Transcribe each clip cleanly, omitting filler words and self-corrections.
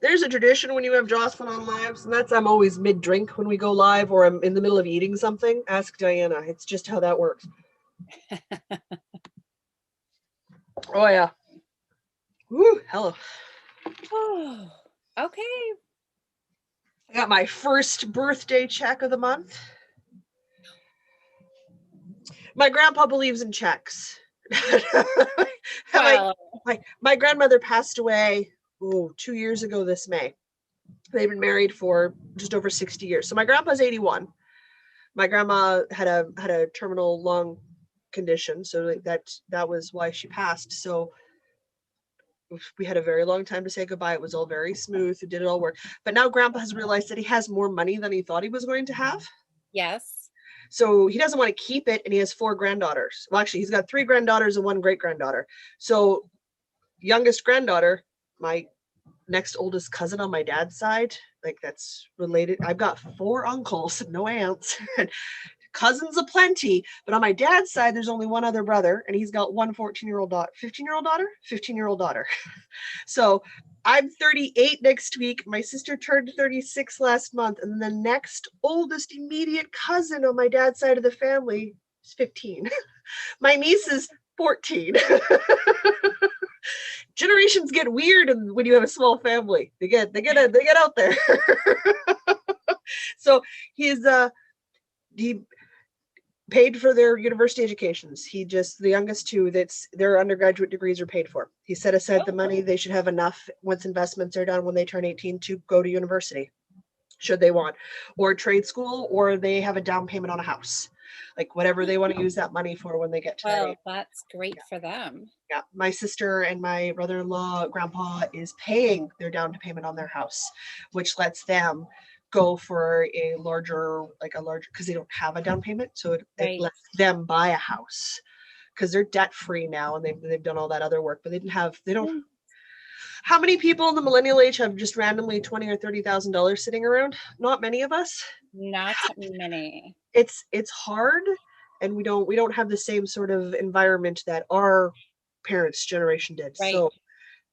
There's a tradition when you have Jocelyn on lives, and that's I'm always mid-drink when we go live, or I'm in the middle of eating something. Ask Diana. It's just how that works. Oh yeah. Woo, hello. Oh, okay. I got my first birthday check of the month. My grandpa believes in checks. Well, my grandmother passed away 2 years ago this May. They've been married for just over 60 years. So my grandpa's 81. My grandma had a terminal lung condition, so that was why she passed. So we had a very long time to say goodbye. It was all very smooth. It did it all work. But now grandpa has realized that he has more money than he thought he was going to have. yes. So he doesn't want to keep it, and he has 4 granddaughters. Well, actually, he's got 3 granddaughters and 1 great granddaughter. So youngest granddaughter, my next oldest cousin on my dad's side, like that's related. I've got 4 uncles, no aunts, cousins aplenty. But on my dad's side, there's only 1 other brother, and he's got 1 14-year-old daughter, 15-year-old daughter, 15-year-old daughter. So I'm 38 next week. My sister turned 36 last month. And the next oldest immediate cousin on my dad's side of the family is 15. My niece is 14. Generations get weird when you have a small family. They get out there. So he paid for their university educations. The youngest 2, that's their undergraduate degrees are paid for. He set aside the money. They should have enough once investments are done when they turn 18 to go to university, should they want, or trade school, or they have a down payment on a house, like whatever they want to use that money for when they get to that age. That's great for them. Yeah, my sister and my brother-in-law, grandpa, is paying their down payment on their house, which lets them go for a larger, because they don't have a down payment, so it lets them buy a house because they're debt free now, and they've done all that other work, but they don't. How many people in the millennial age have just randomly $20,000 or $30,000 sitting around? Not many of us. Not many. It's hard, and we don't have the same sort of environment that our parents' generation did. Right. So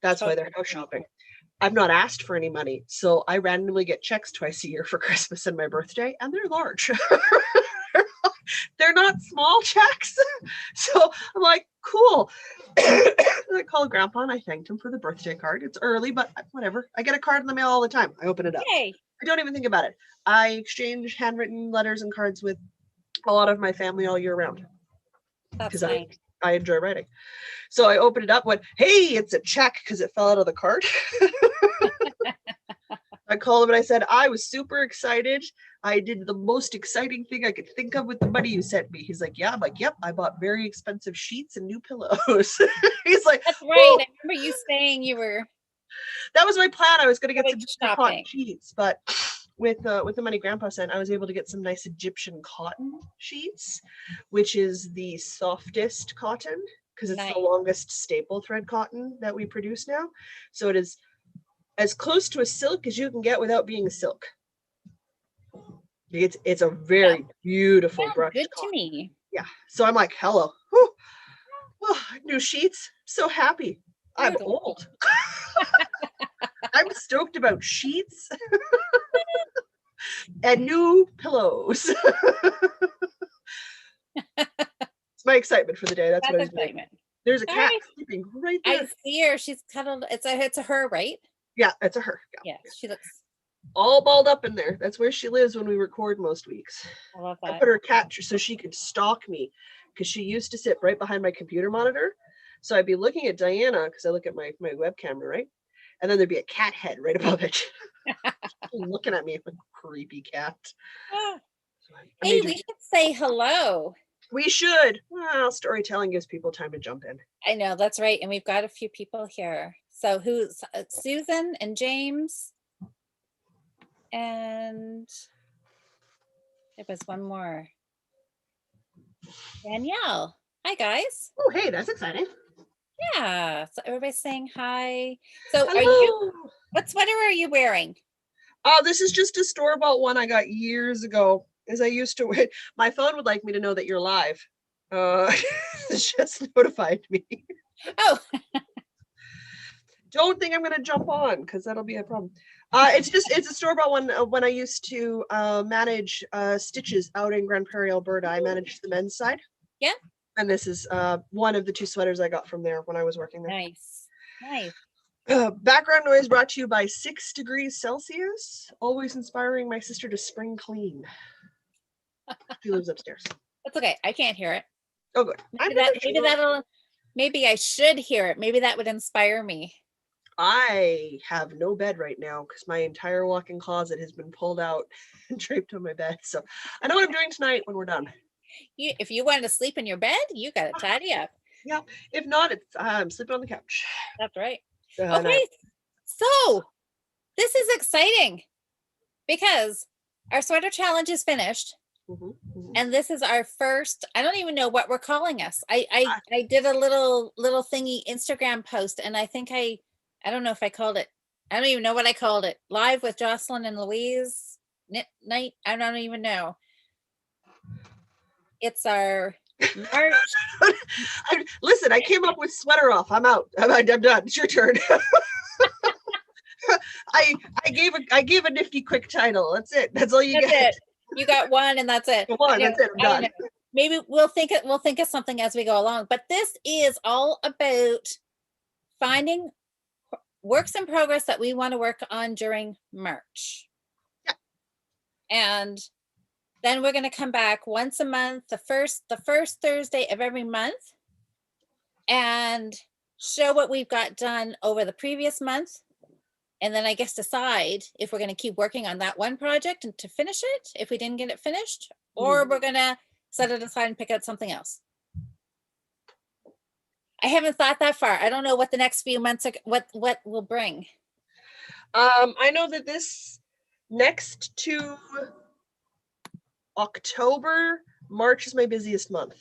that's why they're house shopping. I've not asked for any money, so I randomly get checks twice a year for Christmas and my birthday, and they're large. They're not small checks. So I'm like, cool. I called Grandpa and I thanked him for the birthday card. It's early, but whatever. I get a card in the mail all the time. I open it up. Yay. I don't even think about it. I exchange handwritten letters and cards with a lot of my family all year round. That's nice. I enjoy writing. So I opened it up, went, hey, it's a check, because it fell out of the card. I called him and I said, I was super excited. I did the most exciting thing I could think of with the money you sent me. He's like, yeah. I'm like, yep, I bought very expensive sheets and new pillows. He's like, that's right. I remember you saying you were. That was my plan. I was going to get some cotton sheets, but with the money Grandpa sent, I was able to get some nice Egyptian cotton sheets, which is the softest cotton, because it's the longest staple thread cotton that we produce now. So it is as close to a silk as you can get without being a silk. It's a very beautiful brush. Good cotton. To me. Yeah. So I'm like, hello. Oh, new sheets. So happy. I'm old. I'm stoked about sheets and new pillows. It's my excitement for the day. That's what I was doing. There's a cat sleeping right there. I see her. She's cuddled. It's a her, right? Yeah, it's a her. Yeah, she looks all balled up in there. That's where she lives when we record most weeks. I love that. I put her cat so she could stalk me, because she used to sit right behind my computer monitor. So I'd be looking at Diana, because I look at my web camera, right? And then there'd be a cat head right above it. Looking at me like a creepy cat. Hey, we should say hello. We should. Well, storytelling gives people time to jump in. I know, that's right. And we've got a few people here. So who's Susan and James? And there was one more. Danielle. Hi, guys. Oh, hey, that's exciting. Yeah. So everybody's saying hi. So hello. What sweater are you wearing? Oh, this is just a store-bought one I got years ago. As I used to wear. My phone would like me to know that you're live. It's just notified me. Oh. Don't think I'm going to jump on because that'll be a problem. It's a store-bought one. When I used to manage stitches out in Grand Prairie, Alberta, I managed the men's side. Yeah. And this is one of the 2 sweaters I got from there when I was working there. Nice. Background noise brought to you by 6 degrees Celsius. Always inspiring my sister to spring clean. She lives upstairs. That's okay. I can't hear it. Oh, good. Maybe I should hear it. Maybe that would inspire me. I have no bed right now because my entire walk-in closet has been pulled out and draped on my bed. So I know what I'm doing tonight when we're done. If you wanted to sleep in your bed, you got to tidy up. Yeah. If not, I'm sleeping on the couch. That's right. Okay. So this is exciting because our sweater challenge is finished. And this is our first, I don't even know what we're calling us. I did a little thingy Instagram post, and I think I don't know if I called it, I don't even know what I called it. Live with Jocelyn and Louise knit night. I don't even know. It's our March. Listen, I came up with sweater off. I'm out. I'm done. It's your turn. I gave a nifty quick title. That's it. That's all you get. You got one, and that's it. One. That's it. I'm done. Maybe we'll think of something as we go along. But this is all about finding works in progress that we want to work on during March. Yeah. And then we're going to come back once a month, the first Thursday of every month, and show what we've got done over the previous month. And then I guess decide if we're going to keep working on that one project and to finish it if we didn't get it finished, or we're going to set it aside and pick out something else. I haven't thought that far. I don't know what the next few months are, what will bring. I know that this next to October, March is my busiest month.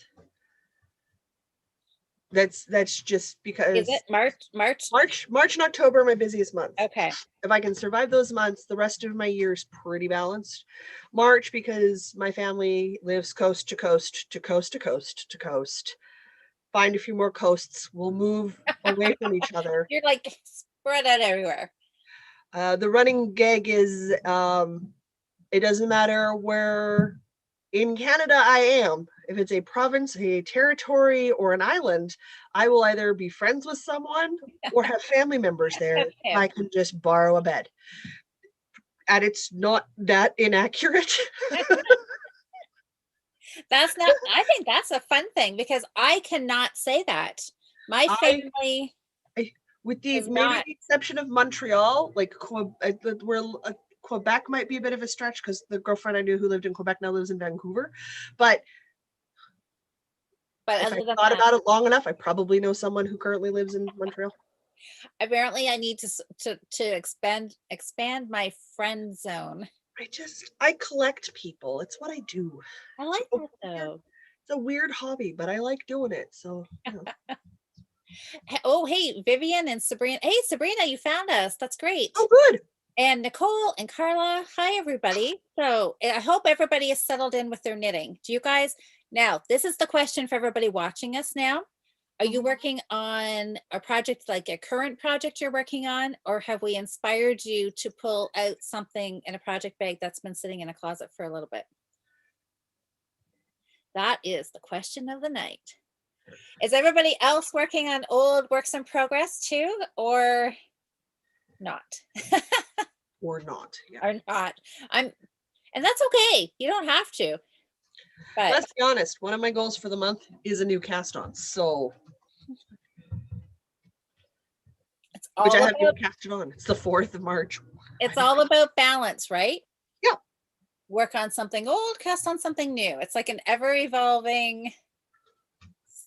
That's just because. Is it March and October are my busiest months. Okay. If I can survive those months, the rest of my year is pretty balanced. March, because my family lives coast to coast to coast to coast to coast. Find a few more coasts. We'll move away from each other. You're like spread out everywhere. The running gag is it doesn't matter where in Canada I am. If it's a province, a territory, or an island, I will either be friends with someone or have family members there. I can just borrow a bed. And it's not that inaccurate. I think that's a fun thing because I cannot say that. My family, with the exception of Montreal, like Quebec might be a bit of a stretch because the girlfriend I knew who lived in Quebec now lives in Vancouver. But if I thought about it long enough, I probably know someone who currently lives in Montreal. Apparently, I need to expand my friend zone. I collect people. It's what I do. I like that though. It's a weird hobby, but I like doing it. So. You know. Oh, hey, Vivian and Sabrina. Hey, Sabrina, you found us. That's great. Oh, good. And Nicole and Carla. Hi, everybody. So I hope everybody is settled in with their knitting. Do you guys? Now, this is the question for everybody watching us now. Are you working on a project, like a current project you're working on, or have we inspired you to pull out something in a project bag that's been sitting in a closet for a little bit? That is the question of the night. Is everybody else working on old works in progress too, or not? Or not. Yeah. Or not. And that's okay. You don't have to. But let's be honest, one of my goals for the month is a new cast on. So which I haven't even casted on. It's the 4th of March. It's all about balance, right? Yeah. Work on something old, cast on something new. It's like an ever-evolving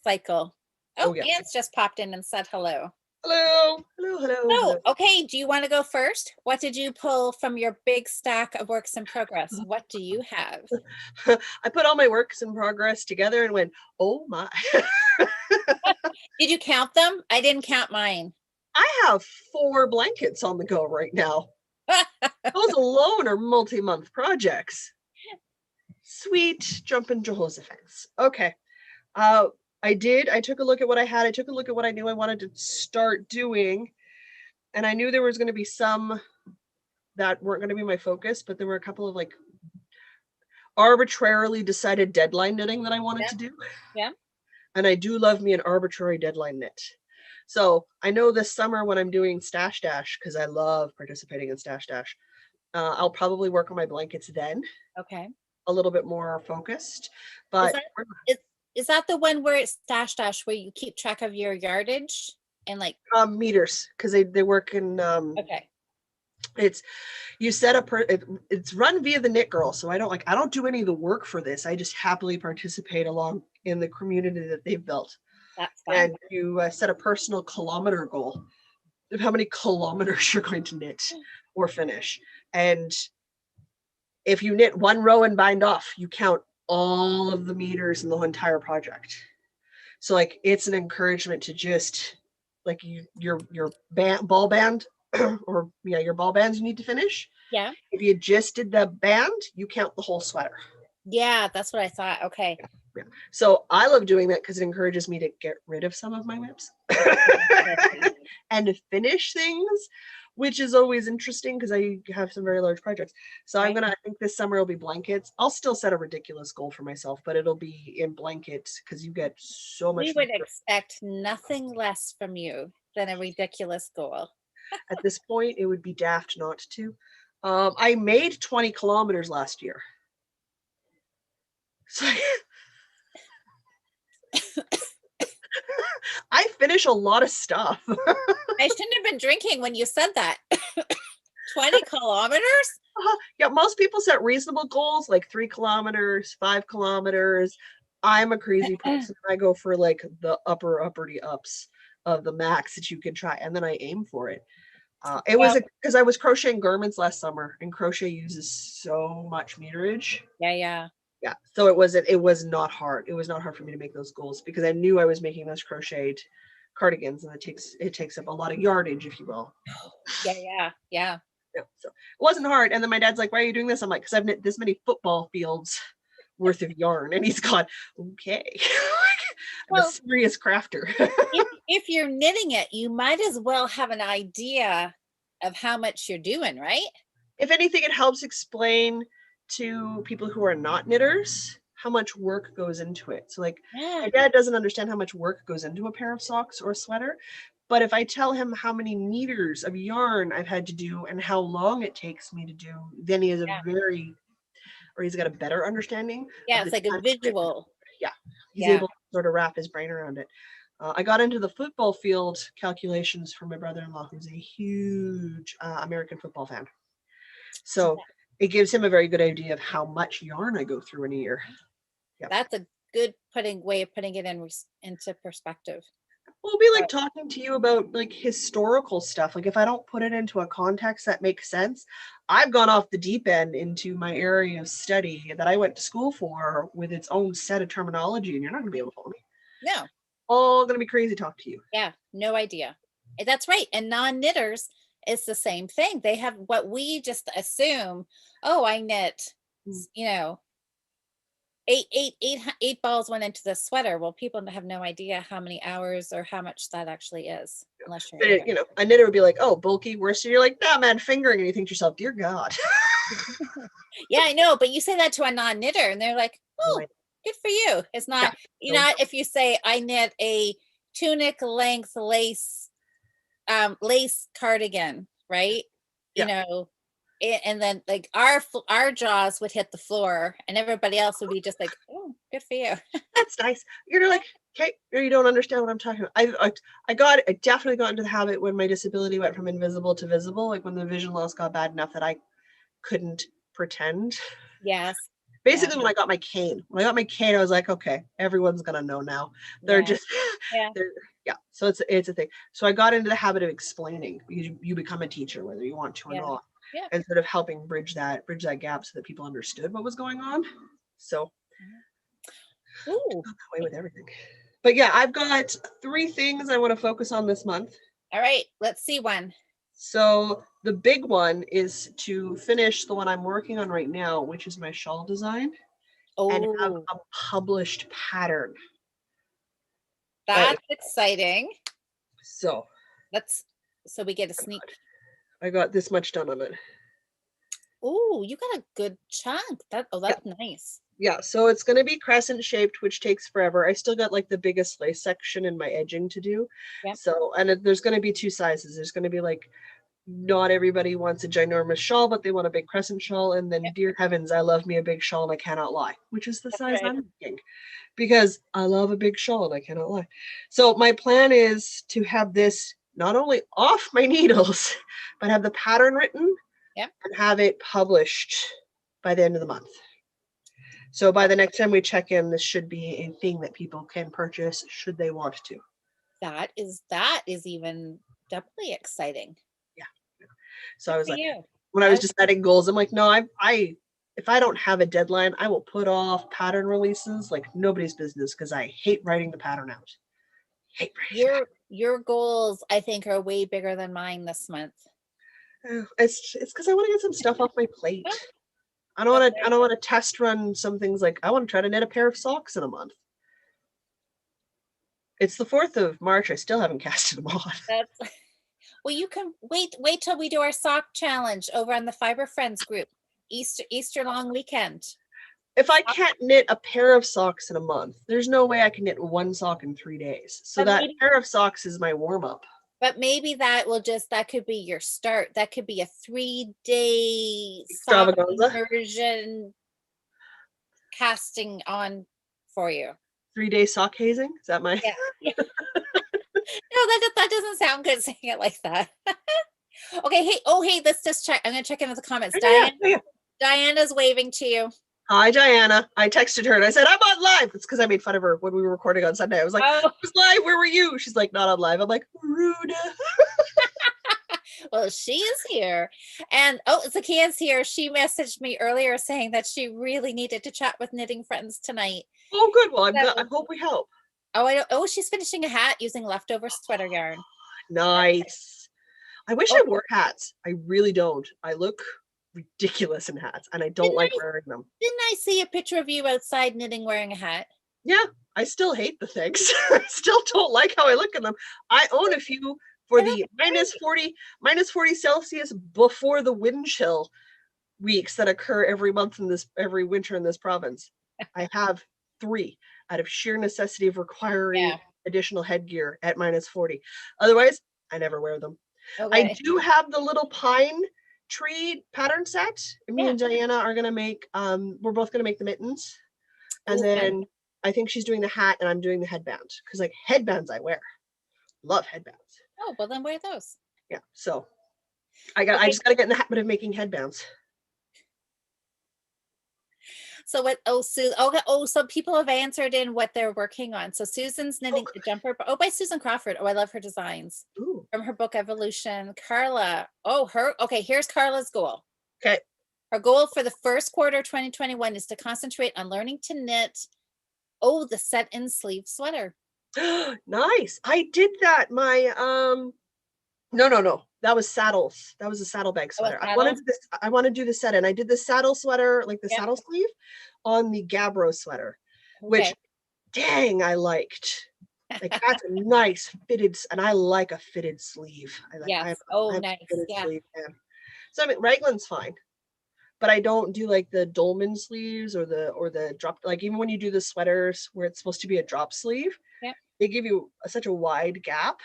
cycle. Oh, yeah. Anne's just popped in and said hello. Hello. Oh, okay. Do you want to go first? What did you pull from your big stack of works in progress? What do you have? I put all my works in progress together and went, oh my. Did you count them? I didn't count mine. I have 4 blankets on the go right now. Those alone are multi-month projects. Sweet jumping Jehoshaphat's. Okay. I took a look at what I had. I took a look at what I knew I wanted to start doing. And I knew there was going to be some that weren't going to be my focus, but there were a couple of like arbitrarily decided deadline knitting that I wanted to do. Yeah. And I do love me an arbitrary deadline knit. So I know this summer when I'm doing Stash Dash, because I love participating in Stash Dash, I'll probably work on my blankets then. Okay. A little bit more focused. But is that the one where it's Stash Dash where you keep track of your yardage and like meters, because they work in okay. It's you set up it's run via the Knit Girl, so I don't do any of the work for this. I just happily participate along in the community that they've built. That's fine. And you set a personal kilometer goal of how many kilometers you're going to knit or finish. And if you knit one row and bind off, you count all of the meters in the entire project. So like it's an encouragement to just like your ball band or your ball bands you need to finish. Yeah. If you just did the band, you count the whole sweater. Yeah, that's what I thought. Okay. Yeah. So I love doing that because it encourages me to get rid of some of my whips and to finish things, which is always interesting because I have some very large projects. So I think this summer will be blankets. I'll still set a ridiculous goal for myself, but it'll be in blankets because you get so much. We would expect nothing less from you than a ridiculous goal. At this point, it would be daft not to. I made 20 kilometers last year. So I finish a lot of stuff. I shouldn't have been drinking when you said that. 20 kilometers? Yeah, most people set reasonable goals like 3 kilometers, 5 kilometers. I'm a crazy person. I go for like the uppity ups of the max that you can try, and then I aim for it. It was because I was crocheting garments last summer, and crochet uses so much meterage. Yeah. So it was not hard. It was not hard for me to make those goals because I knew I was making those crocheted cardigans, and it takes up a lot of yardage, if you will. Yeah. So it wasn't hard. And then my dad's like, "Why are you doing this?" I'm like, "Because I've knit this many football fields worth of yarn." And he's gone, "Okay." I'm a serious crafter. if you're knitting it, you might as well have an idea of how much you're doing, right? If anything, it helps explain to people who are not knitters how much work goes into it. So like my dad doesn't understand how much work goes into a pair of socks or a sweater. But if I tell him how many meters of yarn I've had to do and how long it takes me to do, then he has he's got a better understanding. Yeah, it's like a visual. Yeah, he's able to sort of wrap his brain around it. I got into the football field calculations from my brother-in-law, who's a huge American football fan. So it gives him a very good idea of how much yarn I go through in a year. Yep. That's a good way of putting it into perspective. Well, it'll be like talking to you about like historical stuff. Like if I don't put it into a context that makes sense, I've gone off the deep end into my area of study that I went to school for with its own set of terminology, and you're not going to be able to follow me. No. All going to be crazy talk to you. Yeah, no idea. That's right. And non-knitters, it's the same thing. They have what we just assume. Oh, I knit, eight balls went into the sweater. Well, people have no idea how many hours or how much that actually is, unless you're a knitter would be like, "Oh, bulky worsted." You're like, "Nah, man, fingering," and you think to yourself, "Dear God." Yeah, I know, but you say that to a non-knitter, and they're like, "Oh, good for you." It's not, if you say I knit a tunic length lace cardigan, right? And then like our jaws would hit the floor, and everybody else would be just like, "Oh, good for you." That's nice. You're like, okay, you don't understand what I'm talking about. I definitely got into the habit when my disability went from invisible to visible, like when the vision loss got bad enough that I couldn't pretend. Yes. Basically, when I got my cane, I was like, okay, everyone's gonna know now. They're just, So it's a thing. So I got into the habit of explaining because you become a teacher whether you want to or not, and sort of helping bridge that gap so that people understood what was going on. So, got that way with everything. But yeah, I've got 3 things I want to focus on this month. All right, let's see one. So the big one is to finish the one I'm working on right now, which is my shawl design, and have a published pattern. That's exciting. So so we get a sneak. I got this much done on it. Oh, you got a good chunk. That's nice. Yeah, so it's going to be crescent shaped, which takes forever. I still got like the biggest lace section in my edging to do. Yep. So, and there's going to be 2 sizes. There's going to be like, not everybody wants a ginormous shawl, but they want a big crescent shawl. And then, dear heavens, I love me a big shawl and I cannot lie, which is the size I'm making, because I love a big shawl and I cannot lie. So my plan is to have this not only off my needles, but have the pattern written and have it published by the end of the month. So by the next time we check in, this should be a thing that people can purchase should they want to. That is even doubly exciting. Yeah. So I was like, when I was just setting goals, I'm like, no, I if I don't have a deadline, I will put off pattern releases like nobody's business, because I hate writing the pattern out. Your goals, I think, are way bigger than mine this month. It's because I want to get some stuff off my plate. I don't want to test run some things. Like, I want to try to knit a pair of socks in a month. It's the 4th of March. I still haven't casted them on. Well, you can wait till we do our sock challenge over on the Fiber Friends group. Easter long weekend. If I can't knit a pair of socks in a month, there's no way I can knit 1 sock in 3 days. So that pair of socks is my warm-up. But maybe that could be your start. That could be a 3-day extravaganza immersion casting on for you. 3-day sock hazing? Is that my? Yeah. No, that doesn't sound good saying it like that. Okay. Hey, let's just check. I'm gonna check into the comments. Diana's waving to you. Hi, Diana. I texted her and I said, I'm on live. It's because I made fun of her when we were recording on Sunday. I was like, I was live. Where were you? She's like, not on live. I'm like, rude. Well, she is here. And Zakia's here. She messaged me earlier saying that she really needed to chat with Knitting Friends tonight. Oh, good. Well, I hope we help. She's finishing a hat using leftover sweater yarn. Nice. I wish I wore hats. I really don't. I look ridiculous in hats and I don't like wearing them. Didn't I see a picture of you outside knitting wearing a hat? Yeah, I still hate the things. I still don't like how I look in them. I own a few for the minus 40 Celsius before the wind chill weeks that occur every winter in this province. I have 3 out of sheer necessity of requiring additional headgear at minus 40. Otherwise, I never wear them. Okay. I do have the little pine tree pattern set. Me and Diana are gonna make we're both gonna make the mittens, and then I think she's doing the hat and I'm doing the headband, because like headbands I wear, love headbands. Oh, well then wear those. Yeah, so I just gotta get in the habit of making headbands. So what? Some people have answered in what they're working on. So Susan's knitting a jumper. By Susan Crawford. Oh, I love her designs. Ooh. From her book Evolution. Carla. Here's Carla's goal. Okay. Her goal for the first quarter 2021 is to concentrate on learning to knit. Oh, the set-in sleeve sweater. Nice. I did that. My No. That was saddles. That was a saddlebag sweater. I want to do the set in. I did the saddle sweater, like the saddle sleeve, on the Gabbro sweater, which dang, I liked. Like that's a nice fitted, and I like a fitted sleeve. Nice. Sleeve, so I mean, Raglan's fine, but I don't do like the dolman sleeves or the drop. Like even when you do the sweaters where it's supposed to be a drop sleeve, they give you such a wide gap.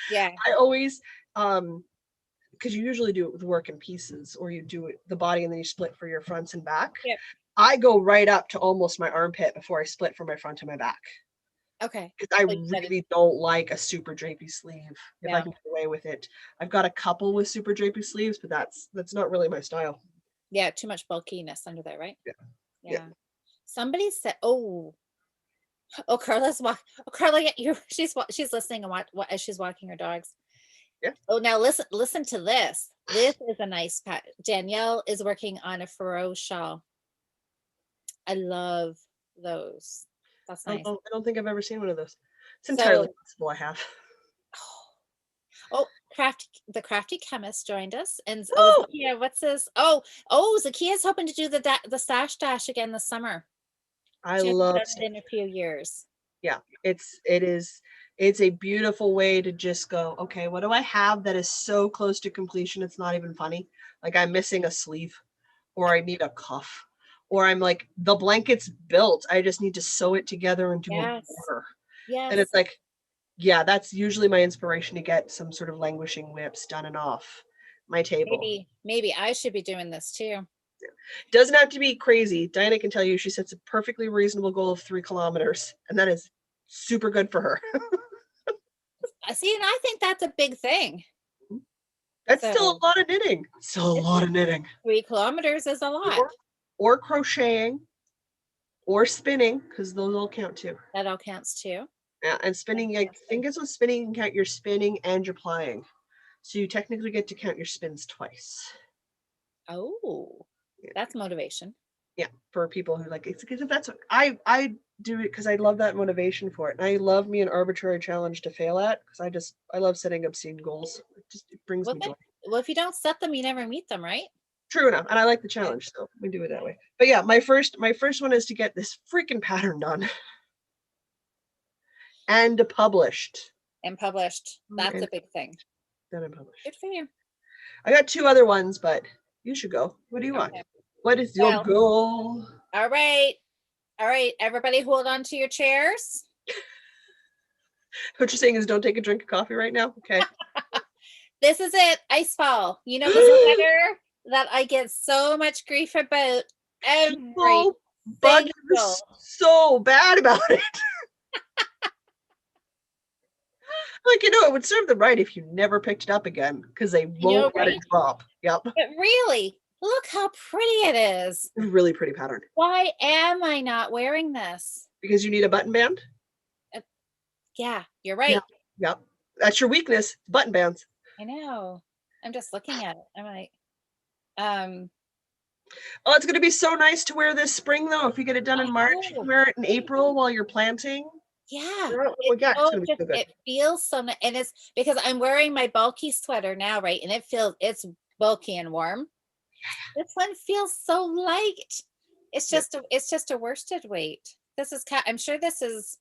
Yeah. I always, because you usually do it with work in pieces, or you do it the body and then you split for your fronts and back. Yeah. I go right up to almost my armpit before I split for my front and my back. Okay. Because I really don't like a super drapey sleeve. If I can get away with it, I've got a couple with super drapey sleeves, but that's not really my style. Yeah, too much bulkiness under there, right? Yeah. Somebody said, Carla's Carla, she's listening and as she's walking her dogs. Yeah. Oh, now listen to this. This is a nice pat. Danielle is working on a Furrow shawl. I love those. That's nice. I don't think I've ever seen one of those. It's entirely possible I have. The Crafty Chemist joined us, and Zakia, what's this? Zakia's hoping to do the Stash Dash again this summer. I love it in a few years. Yeah, it It's a beautiful way to just go, okay, what do I have that is so close to completion it's not even funny? Like I'm missing a sleeve, or I need a cuff, or I'm like, the blanket's built. I just need to sew it together and do a border. Yes. And it's like, yeah, that's usually my inspiration to get some sort of languishing whips done and off my table. Maybe I should be doing this too. Doesn't have to be crazy. Diana can tell you she sets a perfectly reasonable goal of 3 kilometers, and that is super good for her. See, and I think that's a big thing. That's still a lot of knitting. Still a lot of knitting. 3 kilometers is a lot. Or crocheting, or spinning, because those all count too. That all counts too. Yeah, and spinning, I think it's with spinning, you can count your spinning and your plying. So you technically get to count your spins twice. Oh, that's motivation. Yeah, for people who like it's because that's what I do it because I love that motivation for it. And I love me an arbitrary challenge to fail at because I love setting obscene goals. It brings me joy. Well, if you don't set them, you never meet them, right? True enough. And I like the challenge, so we do it that way. But yeah, my first one is to get this freaking pattern done. And published. That's a big thing. Then I'm published. Good for you. I got 2 other ones, but you should go. What do you want? What is your goal? All right. Everybody hold on to your chairs. What you're saying is don't take a drink of coffee right now? Okay. This is it. Ice fall. You know, the sweater that I get so much grief about so bad about it. Like, it would serve them right if you never picked it up again because they won't let it drop. Yep. But really, look how pretty it is. It's a really pretty pattern. Why am I not wearing this? Because you need a button band? Yeah, you're right. Yep. That's your weakness, button bands. I know. I'm just looking at it. I'm like, oh, it's going to be so nice to wear this spring, though. If you get it done in March, you can wear it in April while you're planting. Yeah, it feels so nice, and it's because I'm wearing my bulky sweater now, right? And it's bulky and warm. This one feels so light. It's just a worsted weight. This is I'm sure this is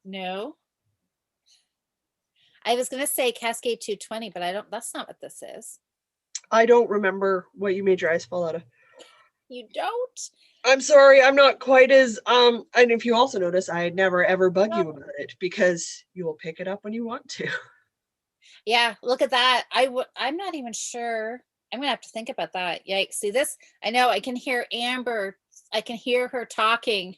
no. I was gonna say Cascade 220, but I don't. That's not what this is. I don't remember what you made your eyes fall out of. You don't? I'm sorry, I'm not quite as and if you also notice, I never ever bug you about it because you will pick it up when you want to. Yeah, look at that. I'm not even sure. I'm gonna have to think about that. Yikes. See this? I know I can hear Amber. I can hear her talking.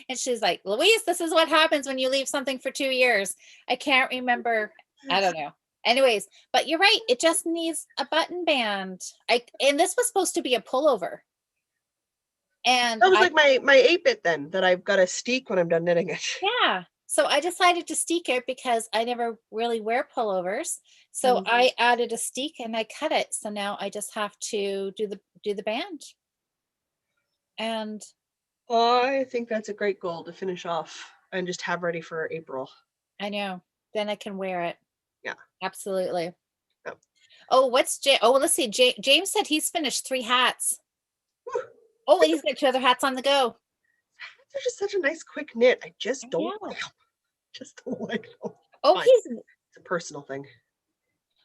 And she's like, Louise, this is what happens when you leave something for 2 years. I can't remember. I don't know. Anyways, but you're right. It just needs a button band. And this was supposed to be a pullover. And that was like my 8-bit then that I've got to steek when I'm done knitting it. Yeah. So I decided to steek it because I never really wear pullovers. So I added a steek and I cut it. So now I just have to do the band. And I think that's a great goal to finish off and just have ready for April. I know. Then I can wear it. Yeah. Absolutely. Yep. Oh, let's see. James said he's finished 3 hats. Whew. Oh, he's got 2 other hats on the go. They're just such a nice quick knit. I just don't like them. Just don't like them. Oh, it's a personal thing.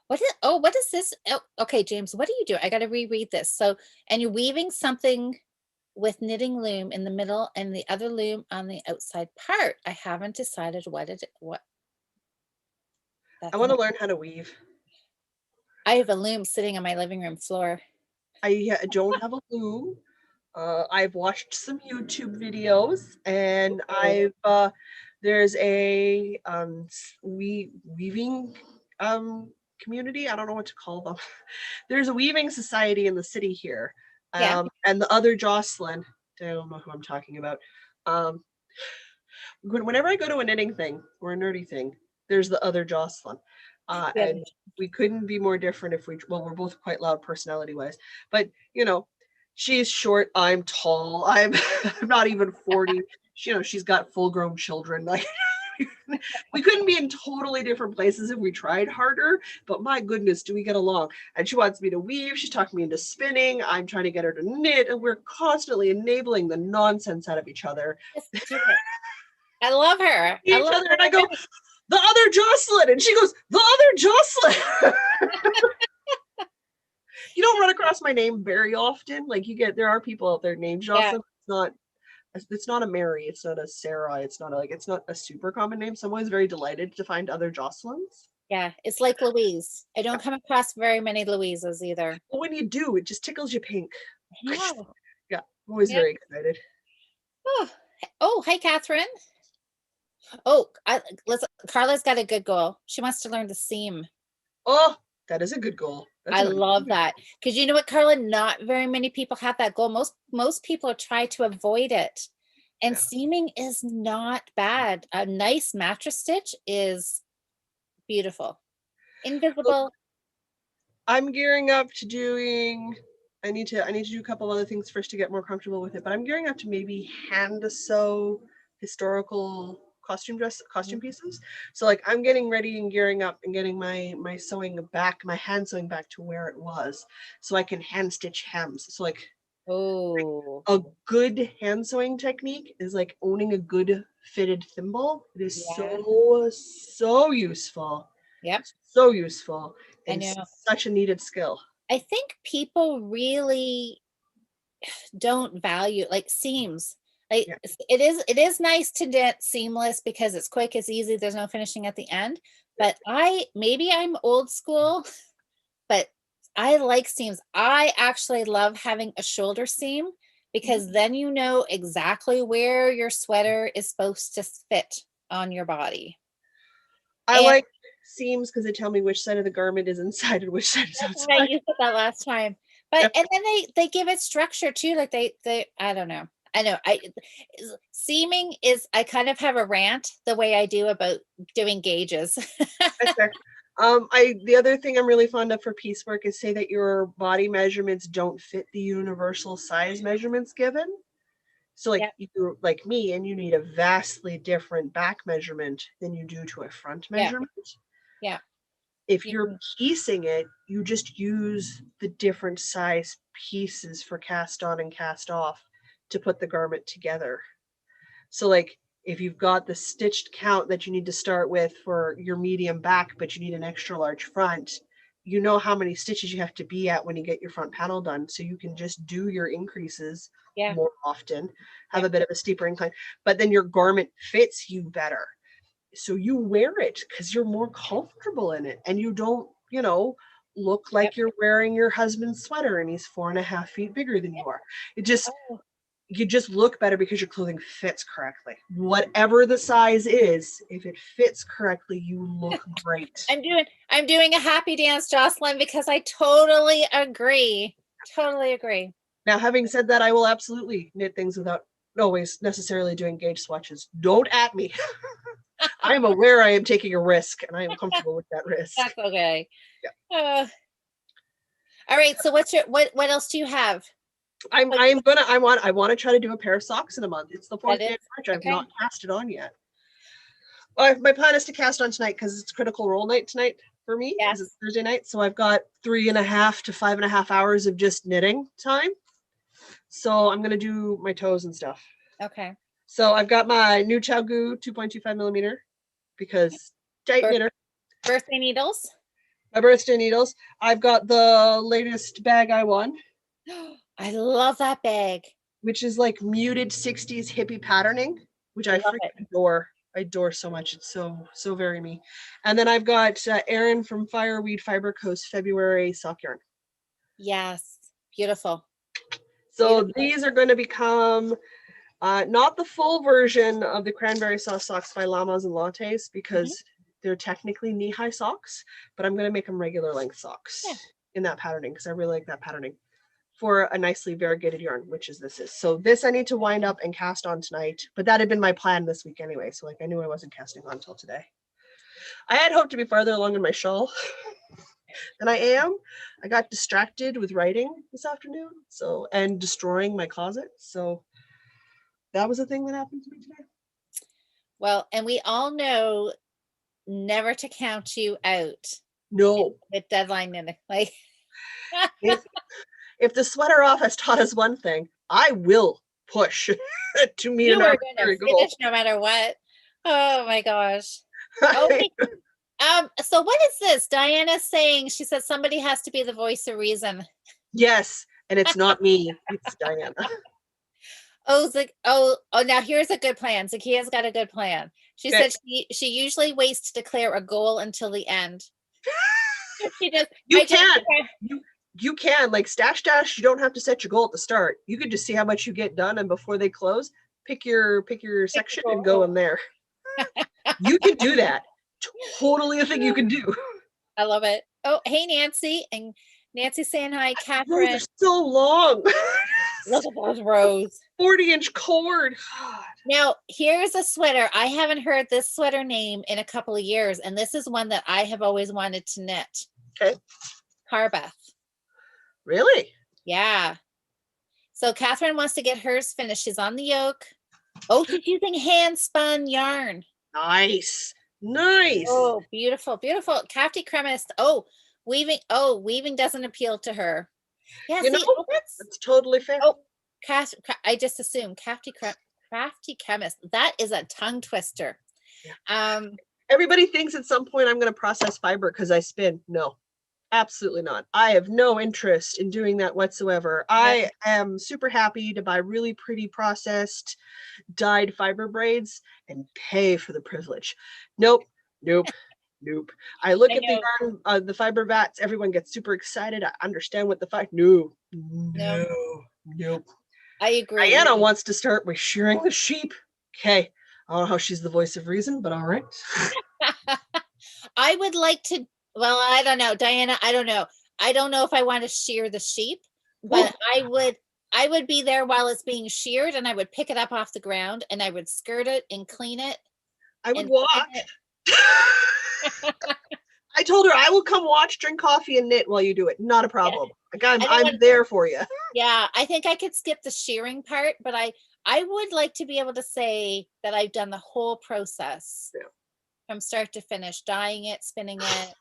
What is this? Oh, okay, James, what do you do? I got to reread this. So, and you're weaving something with knitting loom in the middle and the other loom on the outside part. I haven't decided what. I want to learn how to weave. I have a loom sitting on my living room floor. I don't have a loom. I've watched some YouTube videos, and there's a weaving community. I don't know what to call them. There's a weaving society in the city here. And the other Jocelyn, I don't know who I'm talking about. Whenever I go to a knitting thing or a nerdy thing, there's the other Jocelyn. And we couldn't be more different if we're both quite loud personality wise, but she's short, I'm tall, I'm not even 40. She's got full grown children. Like we couldn't be in totally different places if we tried harder, but my goodness, do we get along? And she wants me to weave, she's talking me into spinning, I'm trying to get her to knit, and we're constantly enabling the nonsense out of each other. Just do it. I love her. Each other, and I go, the other Jocelyn, and she goes, the other Jocelyn. You don't run across my name very often. Like there are people out there named Jocelyn. Yeah. It's not a Mary. It's not a Sarah. It's not a super common name. So I'm always very delighted to find other Jocelyns. Yeah, it's like Louise. I don't come across very many Louises either. Well, when you do, it just tickles you pink. I know. Yeah, I'm always very excited. Oh, hi, Catherine. Oh, Carla's got a good goal. She wants to learn to seam. Oh, that is a good goal. I love that. Because you know what, Carla? Not very many people have that goal. Most people try to avoid it. And seaming is not bad. A nice mattress stitch is beautiful. Invisible. Well, I'm gearing up to doing, I need to do a couple other things first to get more comfortable with it, but I'm gearing up to maybe hand sew historical costume pieces. So like I'm getting ready and gearing up and getting my hand sewing back to where it was, so I can hand stitch hems. So like, a good hand sewing technique is like owning a good fitted thimble. It is so useful. Yep. So useful. And I know. Such a needed skill. I think people really don't value like seams. Like it is nice to knit seamless because it's quick, it's easy, there's no finishing at the end. But maybe I'm old school, but I like seams. I actually love having a shoulder seam because then you know exactly where your sweater is supposed to fit on your body. I like seams because they tell me which side of the garment is inside and which side is outside. Right, you said that last time. But and then they give it structure too. Like they I don't know. I know seaming is, I kind of have a rant the way I do about doing gauges. The other thing I'm really fond of for piecework is say that your body measurements don't fit the universal size measurements given. So like you're like me and you need a vastly different back measurement than you do to a front measurement. Yeah. If you're piecing it, you just use the different size pieces for cast on and cast off to put the garment together. So like if you've got the stitched count that you need to start with for your medium back, but you need an extra large front, you know how many stitches you have to be at when you get your front panel done. So you can just do your increases more often, have a bit of a steeper incline, but then your garment fits you better. So you wear it because you're more comfortable in it and you don't, look like you're wearing your husband's sweater and he's 4.5 feet bigger than you are. You just look better because your clothing fits correctly. Whatever the size is, if it fits correctly, you look great. I'm doing a happy dance, Jocelyn, because I totally agree. Totally agree. Now, having said that, I will absolutely knit things without always necessarily doing gauge swatches. Don't at me. I am aware I am taking a risk and I am comfortable with that risk. That's okay. Yeah. All right. So what else do you have? I want to try to do a pair of socks in a month. It's the 4th day of March. I've not cast it on yet. My plan is to cast on tonight because it's Critical Role night tonight for me. Yes. It's Thursday night. So I've got 3.5 to 5.5 hours of just knitting time. So I'm going to do my toes and stuff. Okay. So I've got my new ChowGoo 2.25 millimeter because tight knitter. Birthday needles. My birthday needles. I've got the latest bag I won. I love that bag. Which is like muted 60s hippie patterning, which I freaking adore. I adore so much. It's so very me. And then I've got Erin from Fireweed Fiber Coast February sock yarn. Yes. Beautiful. So these are going to become not the full version of the cranberry sauce socks by Llamas and Lattes because they're technically knee-high socks, but I'm going to make them regular length socks in that patterning because I really like that patterning for a nicely variegated yarn, which is this is. So this I need to wind up and cast on tonight, but that had been my plan this week anyway. So like I knew I wasn't casting on until today. I had hoped to be farther along in my shawl than I am. I got distracted with writing this afternoon, and destroying my closet. So that was a thing that happened to me today. Well, and we all know never to count you out. No. With deadline knitting. Like if the sweater off has taught us one thing, I will push to meet you are going to finish no matter what. Oh my gosh. Okay. So what is this? Diana's saying, she said somebody has to be the voice of reason. Yes, and it's not me. It's Diana. Now here's a good plan. Zakia's got a good plan. She said she usually waits to declare a goal until the end. She does. You can, like Stash Dash, you don't have to set your goal at the start. You could just see how much you get done, and before they close, pick your section and go in there. You can do that. Totally a thing you can do. I love it. Oh, hey Nancy. And Nancy's saying hi, Catherine. They're so long. Look at those rows. 40-inch cord. God. Now, here's a sweater. I haven't heard this sweater name in a couple of years, and this is one that I have always wanted to knit. Okay. Carbeth. Really? Yeah. So Catherine wants to get hers finished. She's on the yoke. Oh, she's using hand spun yarn. Nice. Nice. Oh, beautiful, beautiful. Crafty Cremist. Oh, weaving doesn't appeal to her. Yeah, that's totally fair. Oh, I just assumed crafty chemist. That is a tongue twister. Yeah. Everybody thinks at some point I'm going to process fiber because I spin. No, absolutely not. I have no interest in doing that whatsoever. Yeah. I am super happy to buy really pretty processed dyed fiber braids and pay for the privilege. Nope. I look at the yarn, the fiber vats. Everyone gets super excited. I understand what the fight. Nope. I agree. Diana wants to start with shearing the sheep. Okay. I don't know how she's the voice of reason, but all right. I would like to. Well, I don't know, Diana. I don't know. I don't know if I want to shear the sheep, but I would be there while it's being sheared, and I would pick it up off the ground, and I would skirt it and clean it. I would watch. I told her I will come watch, drink coffee, and knit while you do it. Not a problem. Yeah. Like I'm there for you. Yeah, I think I could skip the shearing part, but I would like to be able to say that I've done the whole process from start to finish, dyeing it, spinning it.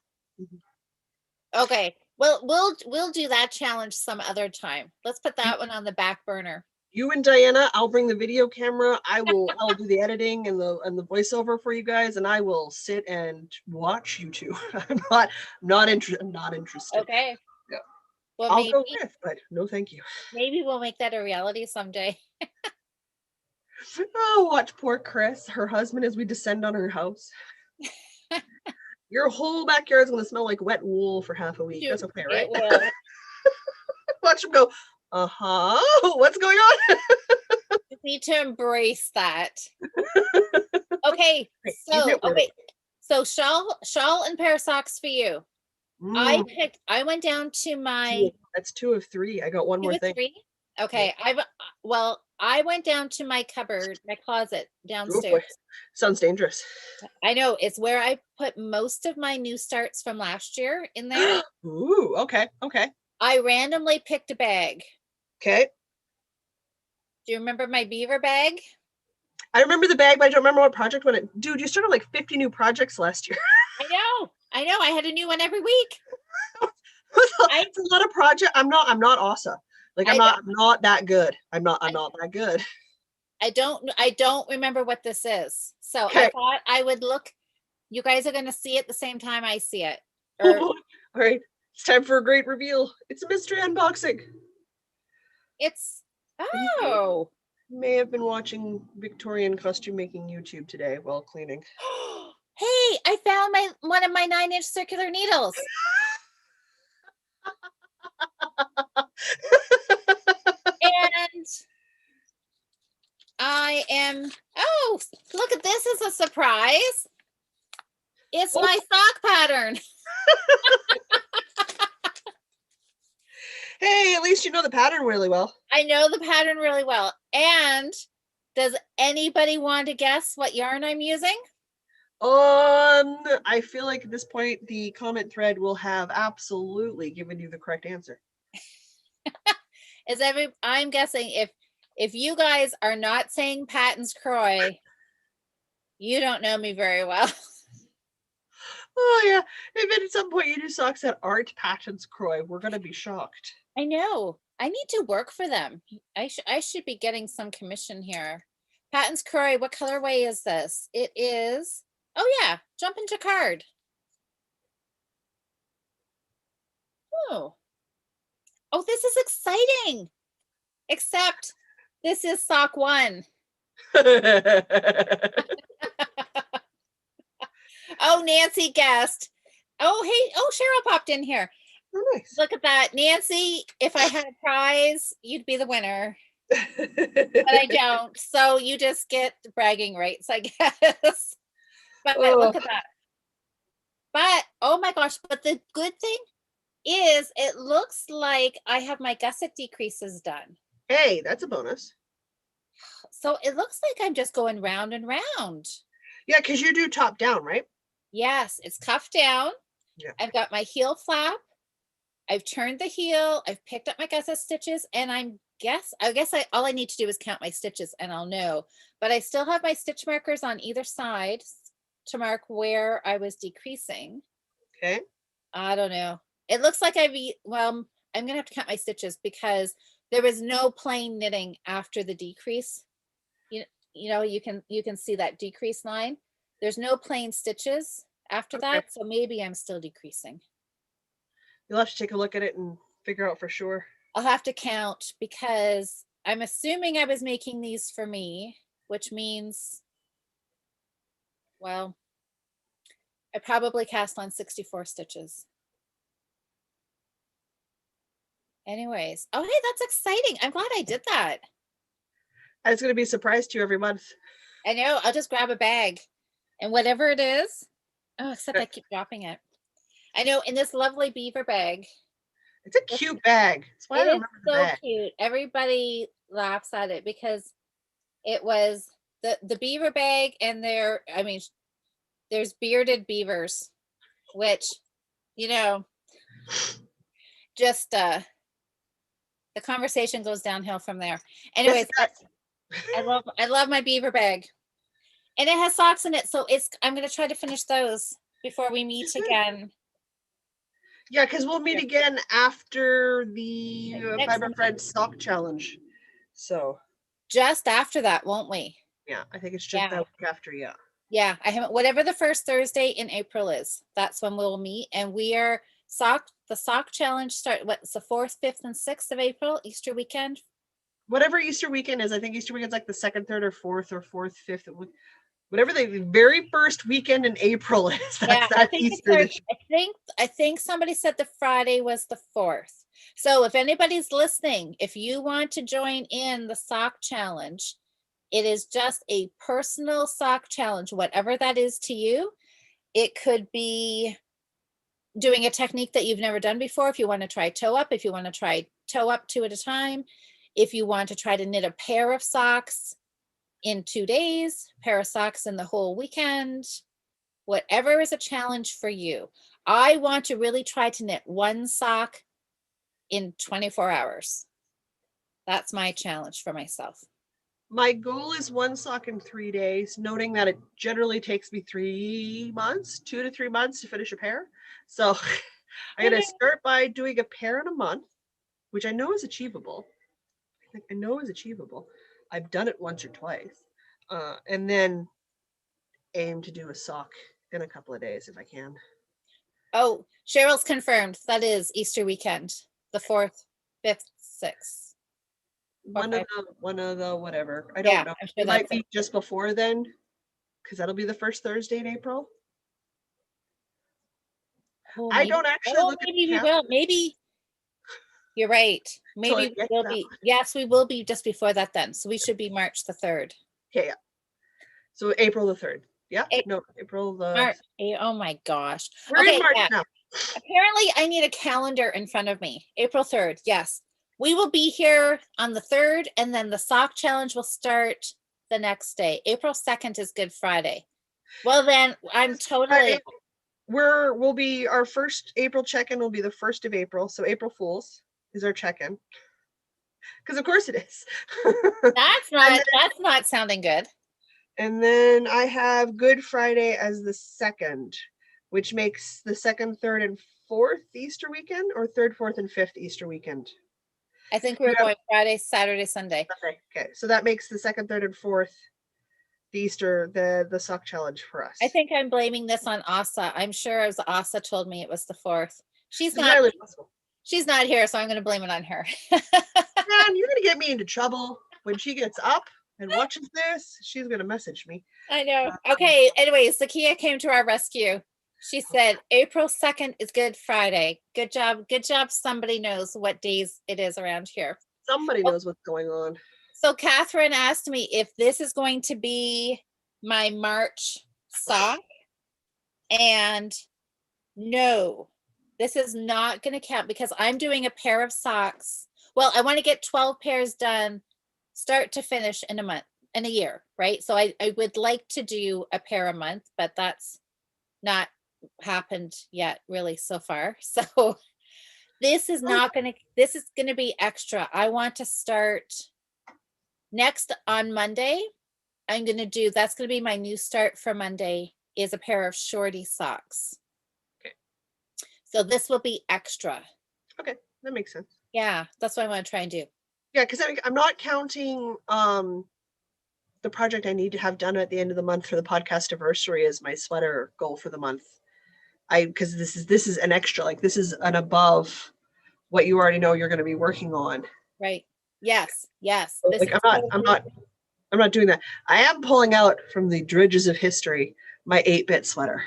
Okay, well, we'll do that challenge some other time. Let's put that one on the back burner. You and Diana, I'll bring the video camera. I'll do the editing and the voiceover for you guys, and I will sit and watch you two. I'm not interested. Okay. Yeah. Well, I'll go with, but no, thank you. Maybe we'll make that a reality someday. Oh, watch poor Chris, her husband, as we descend on her house. Your whole backyard's gonna smell like wet wool for half a week. That's okay, right? It will. Watch him go. What's going on? You need to embrace that. Okay, so shawl and pair of socks for you. I went down to my. That's 2 of 3. I got one more thing. 3? Okay, I went down to my cupboard, my closet downstairs. Sounds dangerous. I know, it's where I put most of my new starts from last year in there. Ooh, okay. I randomly picked a bag. Okay. Do you remember my beaver bag? I remember the bag, but I don't remember what project dude, you started like 50 new projects last year. I know. I had a new one every week. It's a lot of projects. I'm not awesome. Like I'm not that good. I'm not that good. I don't remember what this is. So I thought I would look. You guys are going to see it the same time I see it. All right. It's time for a great reveal. It's a mystery unboxing. You may have been watching Victorian costume making YouTube today while cleaning. Hey, I found one of my 9-inch circular needles. And I am, look at this as a surprise. It's my sock pattern. Hey, at least you know the pattern really well. I know the pattern really well. And does anybody want to guess what yarn I'm using? I feel like at this point, the comment thread will have absolutely given you the correct answer. I'm guessing if you guys are not saying Patton's Croy, you don't know me very well. Oh yeah, if at some point you do socks that aren't Patton's Croy, we're gonna be shocked. I know. I need to work for them. I should be getting some commission here. Patton's Croy, what colorway is this? It is, oh yeah, jump into card. Oh, this is exciting. Except this is sock 1. Oh, Nancy guessed. Oh, hey, Cheryl popped in here. Oh, nice. Look at that. Nancy, if I had a prize, you'd be the winner. But I don't. So you just get bragging rights, I guess. But look at that. But, oh my gosh, but the good thing is it looks like I have my gusset decreases done. Hey, that's a bonus. So it looks like I'm just going round and round. Yeah, because you do top down, right? Yes, it's cuffed down. Yeah. I've got my heel flap. I've turned the heel. I've picked up my gusset stitches, and I guess all I need to do is count my stitches and I'll know. But I still have my stitch markers on either side to mark where I was decreasing. Okay. I don't know. It looks like I'm gonna have to count my stitches because there was no plain knitting after the decrease. You know, you can see that decrease line. There's no plain stitches after that, so maybe I'm still decreasing. You'll have to take a look at it and figure out for sure. I'll have to count because I'm assuming I was making these for me, which means, well, I probably cast on 64 stitches. Anyways, oh, hey, that's exciting. I'm glad I did that. It's going to be a surprise to you every month. I know. I'll just grab a bag and whatever it is. Oh, except I keep dropping it. I know, in this lovely beaver bag. It's a cute bag. That's why I remember the bag. So cute. Everybody laughs at it because it was the beaver bag, and there's bearded beavers, which, you know, just the conversation goes downhill from there. Anyways, I love my beaver bag, and it has socks in it, so I'm gonna try to finish those before we meet again. Yeah, because we'll meet again after the Fiber Friends Sock Challenge. So just after that, won't we? Yeah, I think it's just that week after. Yeah. Yeah, I haven't. Whatever the first Thursday in April is, that's when we'll meet, and we are the sock challenge start. What's the 4th, 5th, and 6th of April? Easter weekend. Whatever Easter weekend is, I think Easter weekend's like the 2nd, 3rd, or 4th, or 4th, 5th. Whatever the very first weekend in April is. That's Easter. I think somebody said the Friday was the 4th. So if anybody's listening, if you want to join in the sock challenge, it is just a personal sock challenge, whatever that is to you. It could be doing a technique that you've never done before. If you want to try toe up, if you want to try toe up 2 at a time, if you want to try to knit a pair of socks in 2 days, pair of socks in the whole weekend, whatever is a challenge for you. I want to really try to knit one sock in 24 hours. That's my challenge for myself. My goal is one sock in 3 days, noting that it generally takes me 2 to 3 months to finish a pair. So I'm going to start by doing a pair in a month, which I know is achievable. I've done it once or twice. And then aim to do a sock in a couple of days if I can. Oh, Cheryl's confirmed. That is Easter weekend, the 4th, 5th, 6th. One of the whatever. I don't know. Sure it might be just before then, because that'll be the first Thursday in April. Oh, I don't actually look at the calendar. Maybe you're right. Maybe we will be. Yes, we will be just before that then. So we should be March the 3rd. Okay, yeah. So April the 3rd. Yeah. April the March. Oh my gosh. We're in March now. Apparently I need a calendar in front of me. April 3rd. Yes. We will be here on the 3rd, and then the sock challenge will start the next day. April 2nd is Good Friday. Well, then I'm totally. We'll be, our first April check-in will be the 1st of April. So April Fools is our check-in. Because of course it is. That's not sounding good. And then I have Good Friday as the 2nd, which makes the 2nd, 3rd, and 4th Easter weekend, or 3rd, 4th, and 5th Easter weekend. I think we're going Friday, Saturday, Sunday. Okay. So that makes the 2nd, 3rd, and 4th the sock challenge for us. I think I'm blaming this on Asa. I'm sure it was Asa told me it was the 4th. She's not here, so I'm going to blame it on her. Man, you're going to get me into trouble when she gets up and watches this. She's going to message me. I know. Okay. Anyways, Zakia came to our rescue. She said April 2nd is Good Friday. Good job. Good job. Somebody knows what days it is around here. Somebody knows what's going on. So Catherine asked me if this is going to be my March sock. And no, this is not going to count because I'm doing a pair of socks. Well, I want to get 12 pairs done, start to finish in a year, right? So I would like to do a pair a month, but that's not happened yet really so far. So this is this is going to be extra. I want to start next on Monday. I'm going to do, that's going to be my new start for Monday, is a pair of shorty socks. Okay. So this will be extra. Okay, that makes sense. Yeah, that's what I want to try and do. Yeah, because I'm not counting the project I need to have done at the end of the month for the podcast anniversary as my sweater goal for the month. Because this is an extra, like this is an above what you already know you're going to be working on. Right. Yes. Yes. So, like I'm not doing that. I am pulling out from the dredges of history my 8-bit sweater.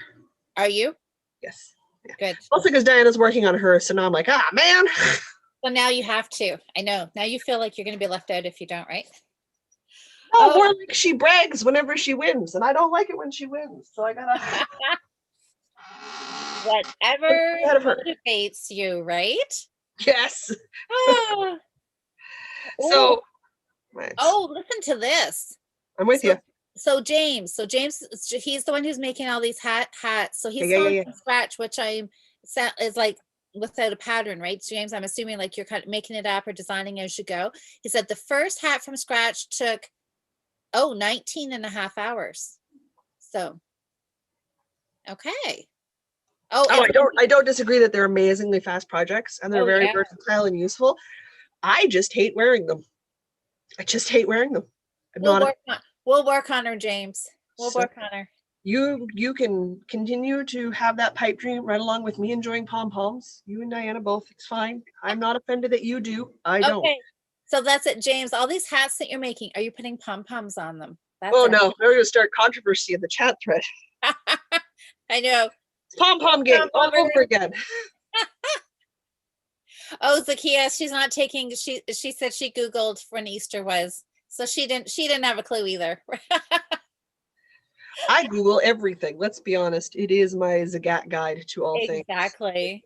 Are you? Yes. Yeah. Good. Also because Diana's working on hers, so now I'm like, man. So now you have to. I know. Now you feel like you're going to be left out if you don't, right? Oh, more like she brags whenever she wins, and I don't like it when she wins, so I gotta. Whatever motivates you, right? Yes. So. Listen to this. I'm with you. So James, he's the one who's making all these hats. So he's from scratch, which is like without a pattern, right? James, I'm assuming like you're kind of making it up or designing as you go. He said the first hat from scratch took 19 and a half hours. So okay. I don't disagree that they're amazingly fast projects and they're very versatile and useful. I just hate wearing them. We'll work on her, James. We'll work on her. You can continue to have that pipe dream right along with me enjoying pom-poms. You and Diana both, it's fine. I'm not offended that you do. I don't. Okay. So that's it, James. All these hats that you're making, are you putting pom-poms on them? No. We're going to start controversy in the chat thread. I know. Pom-pom game all over again. Zakia, she's not taking, she said she Googled when Easter was. So she didn't have a clue either. I Google everything. Let's be honest. It is my Zagat guide to all things. Exactly.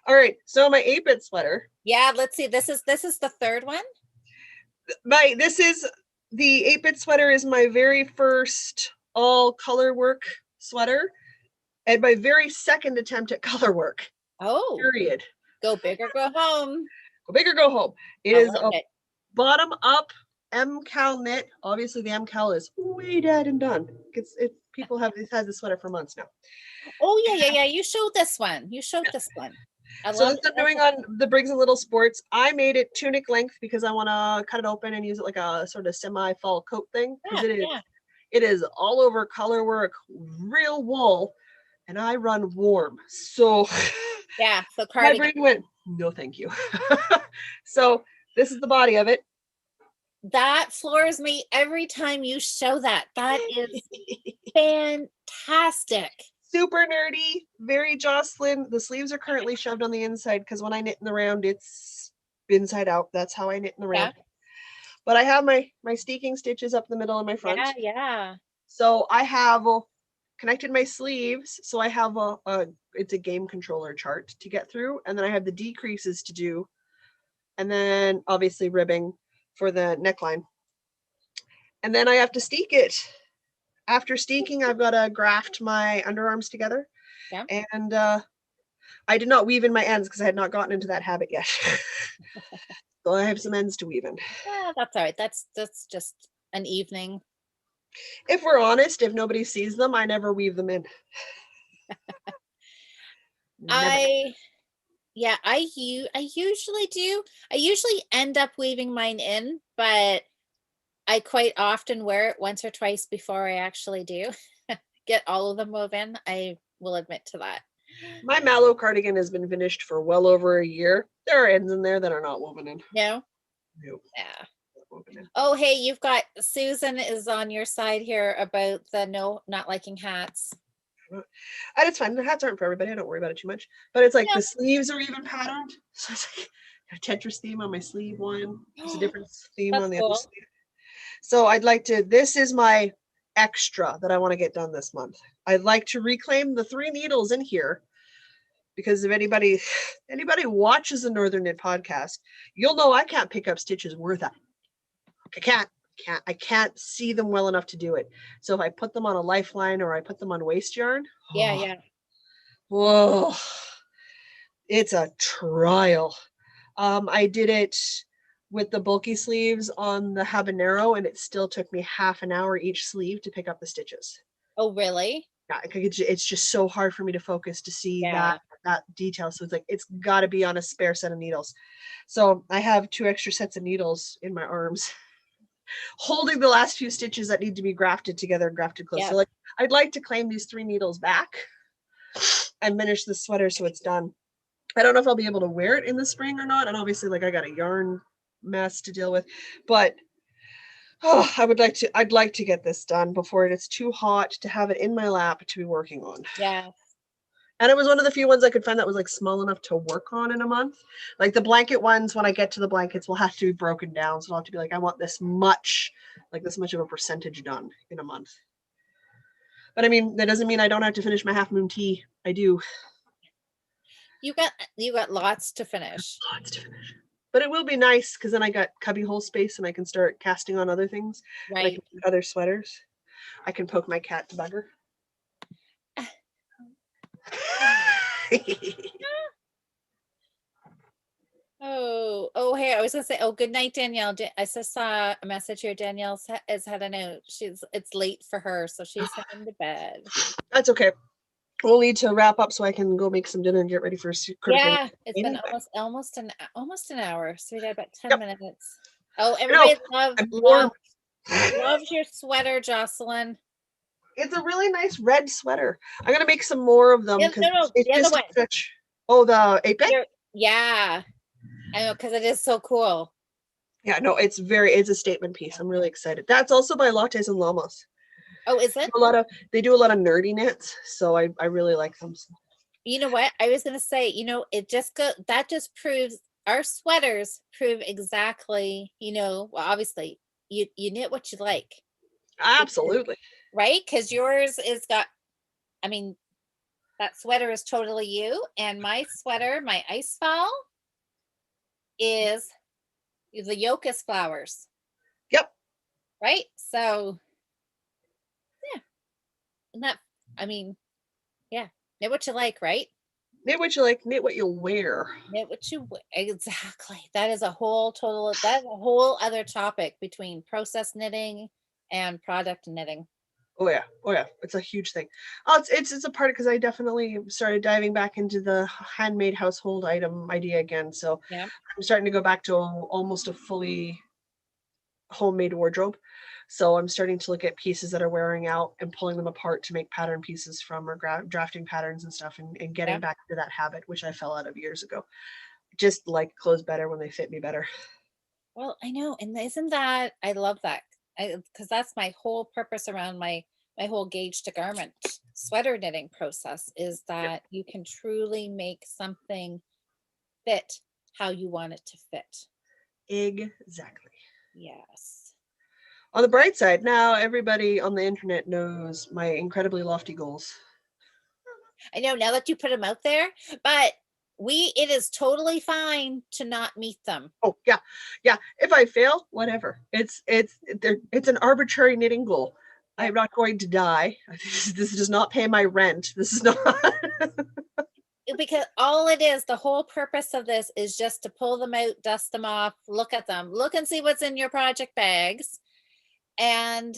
All right. So my 8-bit sweater. Yeah, let's see. This is the third one. The 8-bit sweater is my very first all color work sweater and my very second attempt at color work. Period. Go big or go home. Go big or go home. It is a bottom up MCal knit. Obviously the MCal is way dead and done. People have had this sweater for months now. Oh yeah. You showed this one. I'm doing on the Briggs and Little Sports. I made it tunic length because I want to cut it open and use it like a sort of semi-fall coat thing. It is all over color work, real wool, and I run warm. So so my brain went, no thank you. So this is the body of it. That floors me every time you show that. That is fantastic. Super nerdy, very Jocelyn. The sleeves are currently shoved on the inside because when I knit in the round, it's inside out. That's how I knit in the round. Yeah. But I have my steeking stitches up the middle and my front. Yeah. So I have connected my sleeves. So I have it's a game controller chart to get through. And then I have the decreases to do. And then obviously ribbing for the neckline. And then I have to steek it. After steeking, I've got to graft my underarms together. Yeah. And I did not weave in my ends because I had not gotten into that habit yet. So I have some ends to weave in. Yeah, that's all right. That's just an evening. If we're honest, if nobody sees them, I never weave them in. I usually do. I usually end up weaving mine in, but I quite often wear it once or twice before I actually do get all of them woven. I will admit to that. My mallow cardigan has been finished for well over a year. There are ends in there that are not woven in. No? Nope. Yeah. Oh, hey, you've got Susan is on your side here about the not liking hats. And it's fine. The hats aren't for everybody. I don't worry about it too much. But it's like the sleeves are even patterned. So it's like a Tetris theme on my sleeve one. It's a different theme on the other sleeve. So I'd like to, this is my extra that I want to get done this month. I'd like to reclaim the 3 needles in here, because if anybody watches the Northern Knit podcast, you'll know I can't pick up stitches worth it. I can't see them well enough to do it. So if I put them on a lifeline or I put them on waste yarn, whoa, it's a trial. I did it with the bulky sleeves on the habanero, and it still took me half an hour each sleeve to pick up the stitches. Oh, really? Yeah, it's just so hard for me to focus to see that detail. So it's like, it's got to be on a spare set of needles. So I have 2 extra sets of needles in my arms holding the last few stitches that need to be grafted together and grafted close. So like, I'd like to claim these 3 needles back and finish the sweater so it's done. I don't know if I'll be able to wear it in the spring or not. And obviously, like, I got a yarn mess to deal with, but I'd like to get this done before it is too hot to have it in my lap to be working on. Yeah. And it was one of the few ones I could find that was like small enough to work on in a month. Like the blanket ones, when I get to the blankets, will have to be broken down. So I'll have to be like, I want this much of a percentage done in a month. But I mean, that doesn't mean I don't have to finish my half moon tea. I do. You got lots to finish. But it will be nice because then I got cubby hole space and I can start casting on other things. Right. I can make other sweaters. I can poke my cat to bugger. Hey, I was gonna say, good night, Danielle. I just saw a message here. Danielle is heading out. It's late for her, so she's heading to bed. That's okay. We'll need to wrap up so I can go make some dinner and get ready for critical. Yeah, it's been almost an hour, so we got about 10 minutes. Oh, everybody loves your sweater, Jocelyn. It's a really nice red sweater. I'm gonna make some more of them because it's just such. Oh, the 8-bit? Yeah, I know, because it is so cool. Yeah, no, it's a statement piece. I'm really excited. That's also by Lattes and Llamas. Oh, is it? They do a lot of nerdy knits, so I really like them. You know what? I was gonna say, that just proves our sweaters prove exactly, well, obviously you knit what you like. Absolutely. Right? Because yours is got, I mean, that sweater is totally you, and my sweater, my ice fall, is the Yocus flowers. Yep. Right? So knit what you like, right? Knit what you like, knit what you'll wear. Knit what you wear. Exactly. That is a whole other topic between process knitting and product knitting. Oh yeah. It's a huge thing. It's a part because I definitely started diving back into the handmade household item idea again. So I'm starting to go back to almost a fully homemade wardrobe. So I'm starting to look at pieces that are wearing out and pulling them apart to make pattern pieces from, or drafting patterns and stuff, and getting back to that habit, which I fell out of years ago. Just like clothes better when they fit me better. Well, I know. And isn't that, I love that. Because that's my whole purpose around my whole gauge to garment sweater knitting process, is that you can truly make something fit how you want it to fit. Exactly. Yes. On the bright side, now everybody on the internet knows my incredibly lofty goals. I know, now that you put them out there, but it is totally fine to not meet them. Oh yeah. If I fail, whatever. It's an arbitrary knitting goal. I'm not going to die. This does not pay my rent. This is not. Because all it is, the whole purpose of this is just to pull them out, dust them off, look at them, look and see what's in your project bags, and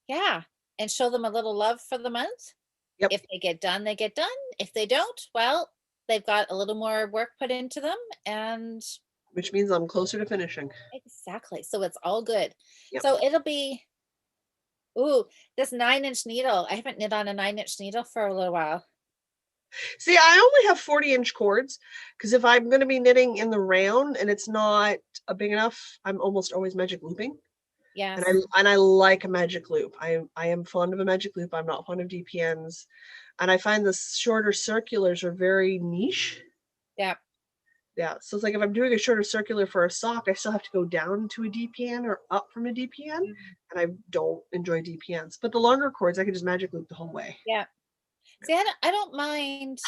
and show them a little love for the month. Yep. If they get done, they get done. If they don't, well, they've got a little more work put into them, and Which means I'm closer to finishing. Exactly. So it's all good. Yep. So it'll be, ooh, this 9-inch needle. I haven't knit on a 9-inch needle for a little while. See, I only have 40-inch cords because if I'm going to be knitting in the round and it's not big enough, I'm almost always magic looping. Yes. And I like a magic loop. I am fond of a magic loop. I'm not fond of DPNs. And I find the shorter circulars are very niche. Yeah. Yeah. So it's like if I'm doing a shorter circular for a sock, I still have to go down to a DPN or up from a DPN. And I don't enjoy DPNs. But the longer cords, I can just magic loop the whole way. Yeah. See, I don't mind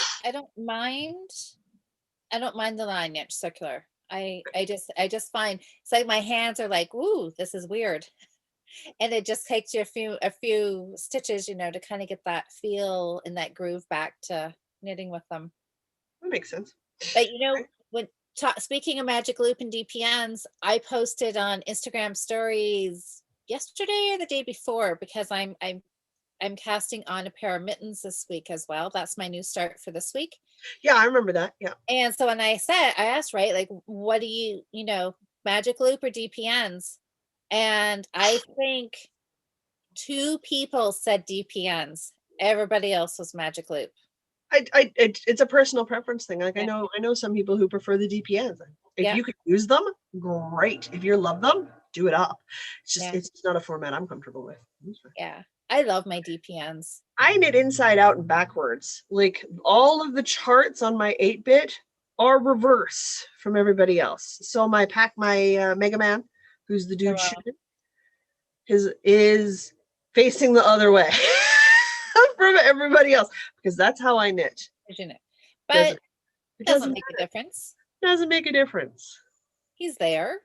the 9-inch circular. I just find it's like my hands are like, ooh, this is weird. And it just takes you a few stitches, to kind of get that feel and that groove back to knitting with them. That makes sense. But when speaking of magic loop and DPNs, I posted on Instagram stories yesterday or the day before because I'm casting on a pair of mittens this week as well. That's my new start for this week. Yeah, I remember that. Yeah. And so when I asked, right, like, what do you, magic loop or DPNs? And I think 2 people said DPNs. Everybody else was magic loop. It's a personal preference thing. Like I know some people who prefer the DPNs. If you could use them, great. If you love them, do it up. It's just it's not a format I'm comfortable with. Yeah. I love my DPNs. I knit inside out and backwards. Like all of the charts on my 8-bit are reverse from everybody else. So my Mega Man, who's the dude shooting, is facing the other way from everybody else because that's how I knit. But it doesn't make a difference. Doesn't make a difference. He's there.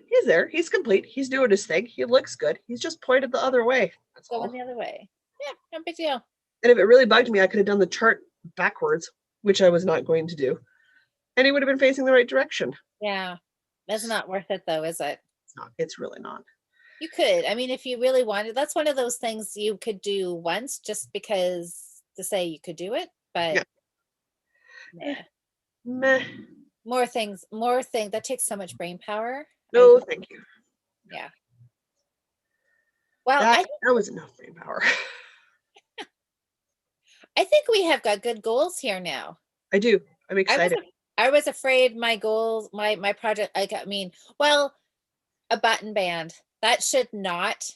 He's there. He's complete. He's doing his thing. He looks good. He's just pointed the other way. That's going the other way. Yeah, no big deal. And if it really bugged me, I could have done the chart backwards, which I was not going to do. And he would have been facing the right direction. Yeah. That's not worth it though, is it? It's not. It's really not. You could. I mean, if you really wanted, that's one of those things you could do once just because to say you could do it, but meh. More things that takes so much brain power. No, thank you. Yeah. Well, that was enough brain power. I think we have got good goals here now. I do. I'm excited. I was afraid my goals, my project, a button band. That should not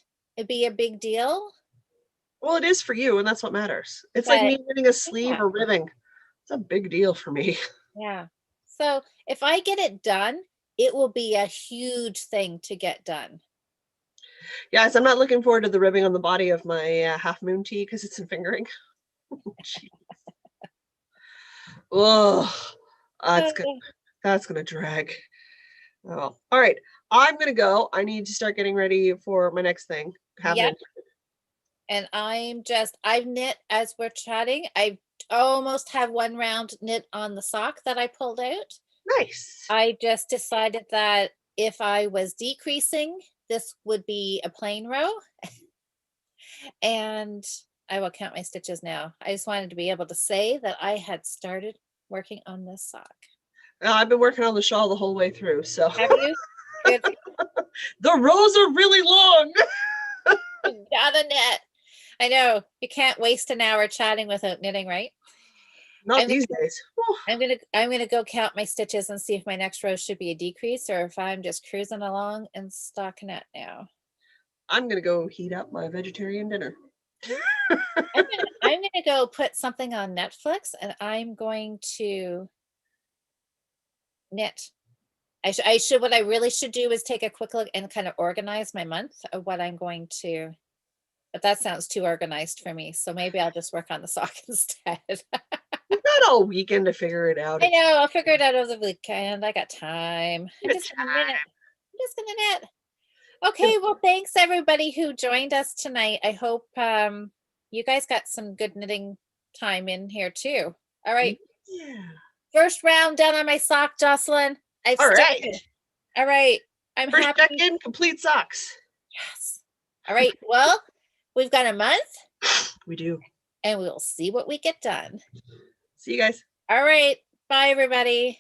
be a big deal. Well, it is for you, and that's what matters. It's like me knitting a sleeve or ribbing. It's a big deal for me. Yeah. So if I get it done, it will be a huge thing to get done. Yes, I'm not looking forward to the ribbing on the body of my half moon tee because it's in fingering. Oh, that's gonna drag. Oh, all right. I'm gonna go. I need to start getting ready for my next thing. And I've knit as we're chatting. I almost have one round knit on the sock that I pulled out. Nice. I just decided that if I was decreasing, this would be a plain row. And I will count my stitches now. I just wanted to be able to say that I had started working on this sock. I've been working on the shawl the whole way through. So have you? Good. The rows are really long. Gotta knit. I know you can't waste an hour chatting without knitting, right? Not these days. I'm gonna go count my stitches and see if my next row should be a decrease or if I'm just cruising along and stockinette now. I'm gonna go heat up my vegetarian dinner. I'm gonna go put something on Netflix and I'm going to knit. What I really should do is take a quick look and kind of organize my month of what I'm going to, but that sounds too organized for me. So maybe I'll just work on the sock instead. You've got all weekend to figure it out. I know, I'll figure it out over the weekend. I got time. I'm just gonna knit. Okay, well, thanks everybody who joined us tonight. I hope you guys got some good knitting time in here too. All right. Yeah. First round done on my sock, Jocelyn. I've started. All right. I'm First happy. check-in, complete socks. Yes. All right. Well, we've got a month. We do. And we'll see what we get done. See you guys. All right. Bye, everybody.